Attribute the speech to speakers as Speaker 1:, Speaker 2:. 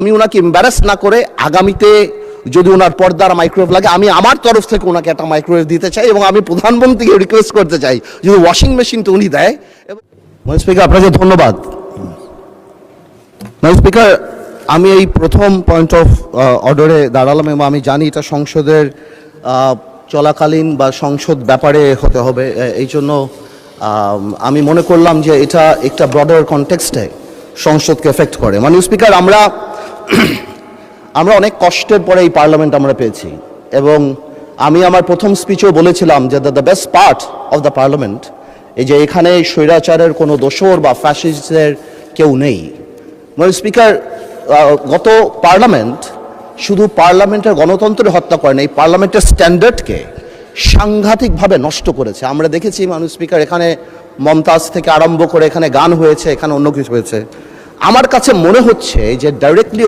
Speaker 1: আপনি ওনাকে এম্বারাস না করে আগামীতে যদি ওনার পর্দার মাইক্রোওয়েভ লাগে, আমি আমার তরফ থেকে ওনাকে একটা মাইক্রোওয়েভ দিতে চাই এবং আমি প্রধানমন্ত্রীকে রিকোয়েস্ট করতে চাই যদি ওয়াশিং মেশিনটা উনি দেয়। ম্যাডাম স্পিকার, আপনাকে ধন্যবাদ। ম্যাডাম স্পিকার, আমি এই প্রথম পয়েন্ট অফ অর্ডারে দাঁড়ালাম এবং আমি জানি এটা সংসদের চলাকালীন বা সংসদ ব্যাপারে হতে হবে, এই জন্য আমি মনে করলাম যে এটা একটা ব্রডার কনটেক্সটে সংসদকে এফেক্ট করে। মাননীয় স্পিকার, আমরা অনেক কষ্টের পরে এই পার্লামেন্ট আমরা পেয়েছি এবং আমি আমার প্রথম স্পিচেও বলেছিলাম যে the best part of the parliament এই যে এখানে স্বৈরাচারের কোনো দোসর বা ফ্যাসিস্টের কেউ নেই। মাননীয় স্পিকার, গত পার্লামেন্ট শুধু পার্লামেন্টের গণতন্ত্রের হত্যা করে না, এই পার্লামেন্টের স্ট্যান্ডার্ডকে সাংঘাতিকভাবে নষ্ট করেছে। আমরা দেখেছি মাননীয় স্পিকার, এখানে মমতাজ থেকে আরম্ভ করে এখানে গান হয়েছে, এখানে অন্য কিছু হয়েছে। আমার কাছে মনে হচ্ছে যে ডাইরেক্টলি